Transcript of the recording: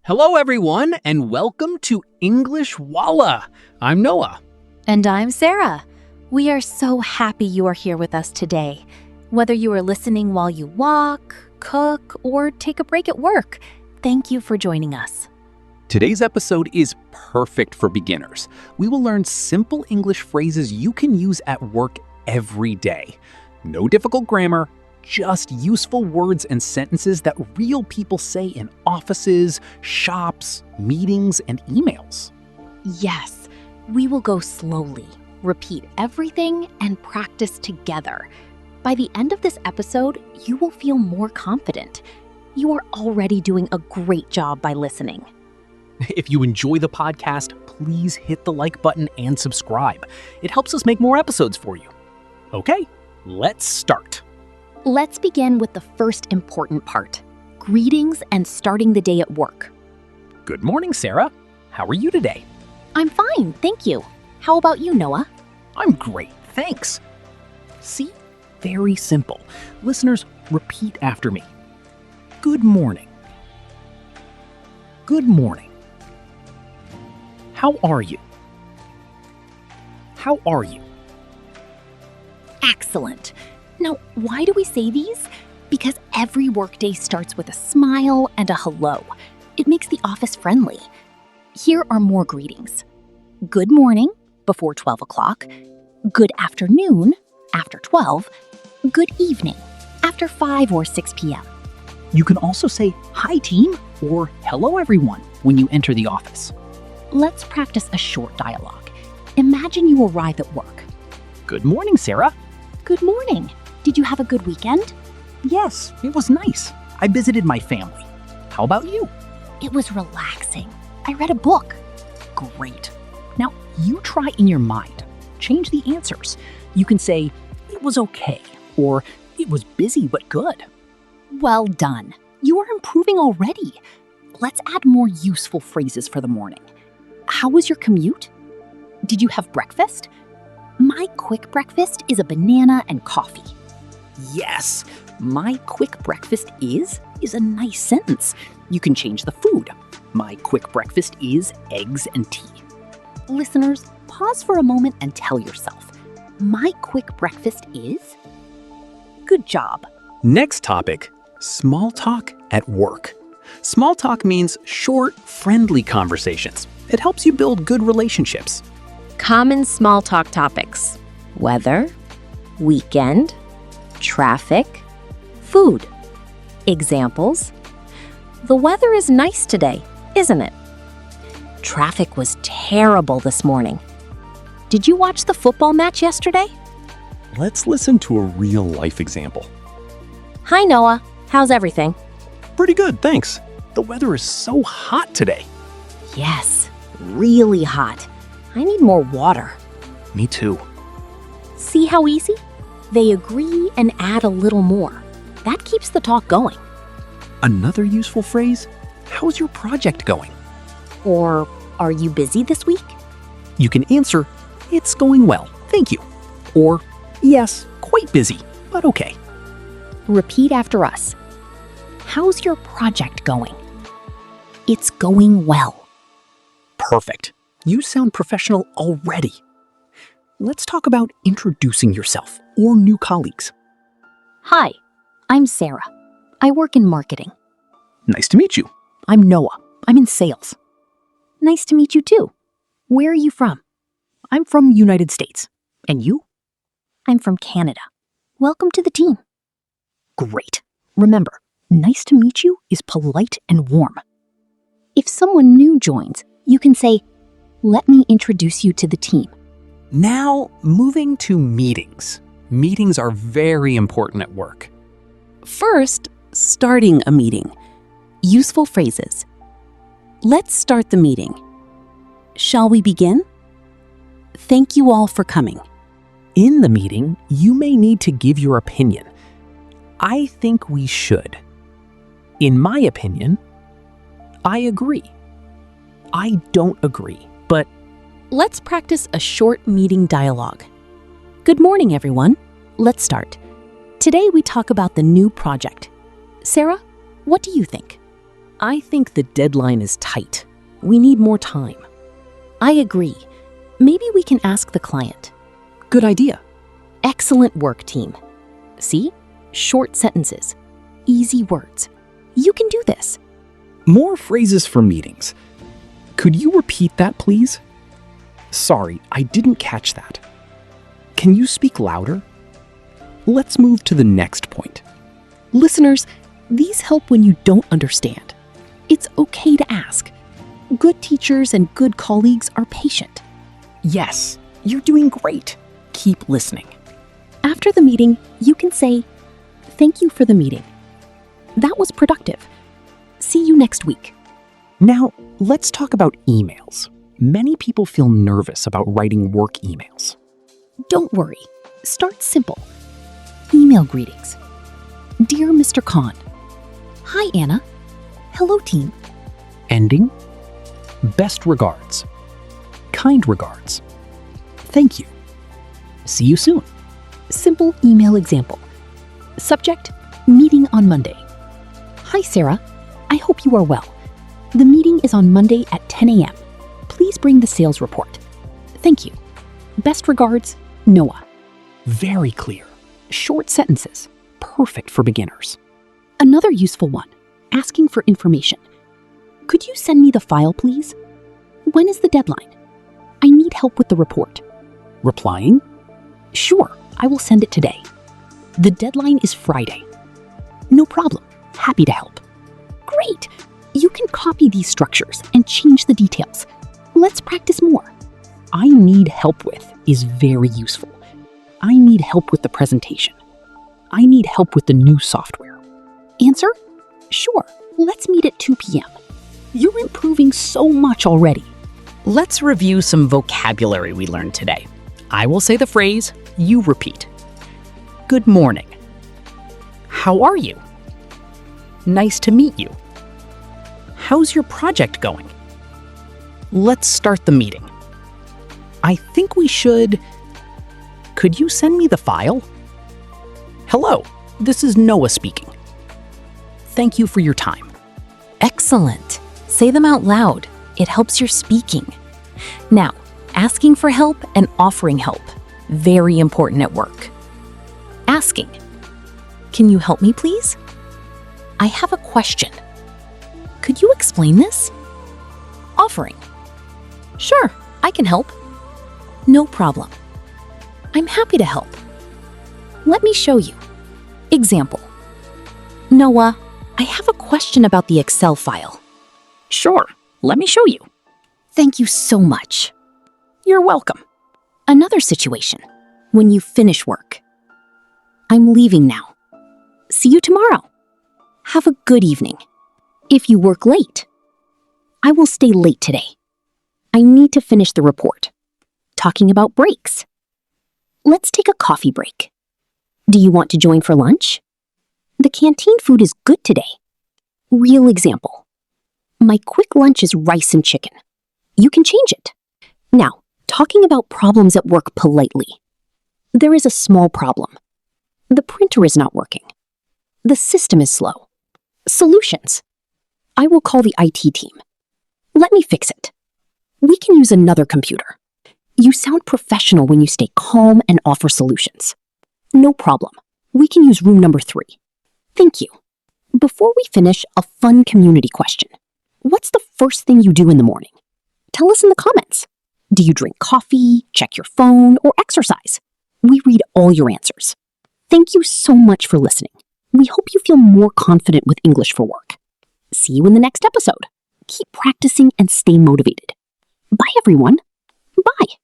Hello, everyone, and welcome to English Walla. I'm Noah. And I'm Sarah. We are so happy you are here with us today. Whether you are listening while you walk, cook, or take a break at work, thank you for joining us. Today's episode is perfect for beginners. We will learn simple English phrases you can use at work every day. No difficult grammar, just useful words and sentences that real people say in offices, shops, meetings, and emails. Yes, we will go slowly, repeat everything, and practice together. By the end of this episode, you will feel more confident. You are already doing a great job by listening. If you enjoy the podcast, please hit the like button and subscribe. It helps us make more episodes for you. Okay, let's start. Let's begin with the first important part, greetings and starting the day at work. Good morning, Sarah. How are you today? I'm fine, thank you. How about you, Noah? I'm great, thanks. See? Very simple. Listeners, repeat after me. Good morning. Good morning. How are you? How are you? Excellent. Now, why do we say these? Because every workday starts with a smile and a hello. It makes the office friendly. Here are more greetings. Good morning, before 12 o'clock. Good afternoon, after 12. Good evening, after 5 or 6 p.m. You can also say, hi team, or hello everyone when you enter the office. Let's practice a short dialogue. Imagine you arrive at work. Good morning, Sarah. Good morning. Did you have a good weekend? Yes, it was nice. I visited my family. How about you? It was relaxing. I read a book. Great. Now, you try in your mind. Change the answers. You can say, it was okay, or it was busy but good. Well done. You are improving already. Let's add more useful phrases for the morning. How was your commute? Did you have breakfast? My quick breakfast is a banana and coffee. Yes, my quick breakfast is a nice sentence. You can change the food. My quick breakfast is eggs and tea. Listeners, pause for a moment and tell yourself, my quick breakfast is? Good job. Next topic, small talk at work. Small talk means short, friendly conversations. It helps you build good relationships. Common small talk topics: weather, weekend, traffic, food. Examples: the weather is nice today, isn't it? Traffic was terrible this morning. Did you watch the football match yesterday? Let's listen to a real-life example. Hi, Noah. How's everything? Pretty good, thanks. The weather is so hot today. Yes, really hot. I need more water. Me too. See how easy? They agree and add a little more. That keeps the talk going. Another useful phrase, how's your project going? Or, are you busy this week? You can answer, it's going well, thank you. Or, yes, quite busy, but okay. Repeat after us. How's your project going? It's going well. Perfect. You sound professional already. Let's talk about introducing yourself or new colleagues. Hi, I'm Sarah. I work in marketing. Nice to meet you. I'm Noah. I'm in sales. Nice to meet you too. Where are you from? I'm from United States. And you? I'm from Canada. Welcome to the team. Great. Remember, nice to meet you is polite and warm. If someone new joins, you can say, let me introduce you to the team. Now, moving to meetings. Meetings are very important at work. First, starting a meeting. Useful phrases. Let's start the meeting. Shall we begin? Thank you all for coming. In the meeting, you may need to give your opinion. I think we should. In my opinion, I agree. I don't agree, but Let's practice a short meeting dialogue. Good morning, everyone. Let's start. Today we talk about the new project. Sarah, what do you think? I think the deadline is tight. We need more time. I agree. Maybe we can ask the client. Good idea. Excellent work, team. See? Short sentences. Easy words. You can do this. More phrases for meetings. Could you repeat that, please? Sorry, I didn't catch that. Can you speak louder? Let's move to the next point. Listeners, these help when you don't understand. It's okay to ask. Good teachers and good colleagues are patient. Yes, you're doing great. Keep listening. After the meeting, you can say, "Thank you for the meeting. That was productive. See you next week." Now, let's talk about emails. Many people feel nervous about writing work emails. Don't worry. Start simple. Email greetings. Dear Mr. Khan. Hi, Anna. Hello, team. Ending. Best regards. Kind regards. Thank you. See you soon. Simple email example. Subject, meeting on Monday. Hi, Sarah. I hope you are well. The meeting is on Monday at 10 a.m. Please bring the sales report. Thank you. Best regards, Noah. Very clear. Short sentences. Perfect for beginners. Another useful one, asking for information. Could you send me the file, please? When is the deadline? I need help with the report. Replying. Sure, I will send it today. The deadline is Friday. No problem. Happy to help. Great. You can copy these structures and change the details. Let's practice more. I need help with is very useful. I need help with the presentation. I need help with the new software. Answer? Sure. Let's meet at 2 p.m. You're improving so much already. Let's review some vocabulary we learned today. I will say the phrase, you repeat. Good morning. How are you? Nice to meet you. How's your project going? Let's start the meeting. I think we should... Could you send me the file? Hello, this is Noah speaking. Thank you for your time. Excellent. Say them out loud. It helps your speaking. Now, asking for help and offering help. Very important at work. Asking. Can you help me, please? I have a question. Could you explain this? Offering. Sure, I can help. No problem. I'm happy to help. Let me show you. Example. Noah, I have a question about the Excel file. Sure, let me show you. Thank you so much. You're welcome. Another situation. When you finish work. I'm leaving now. See you tomorrow. Have a good evening. If you work late, I will stay late today. I need to finish the report. Talking about breaks. Let's take a coffee break. Do you want to join for lunch? The canteen food is good today. Real example. My quick lunch is rice and chicken. You can change it. Now, talking about problems at work politely. There is a small problem. The printer is not working. The system is slow. Solutions. I will call the IT team. Let me fix it. We can use another computer. You sound professional when you stay calm and offer solutions. No problem. We can use room number 3. Thank you. Before we finish, a fun community question. What's the first thing you do in the morning? Tell us in the comments. Do you drink coffee, check your phone, or exercise? We read all your answers. Thank you so much for listening. We hope you feel more confident with English for work. See you in the next episode. Keep practicing and stay motivated. Bye, everyone. Bye.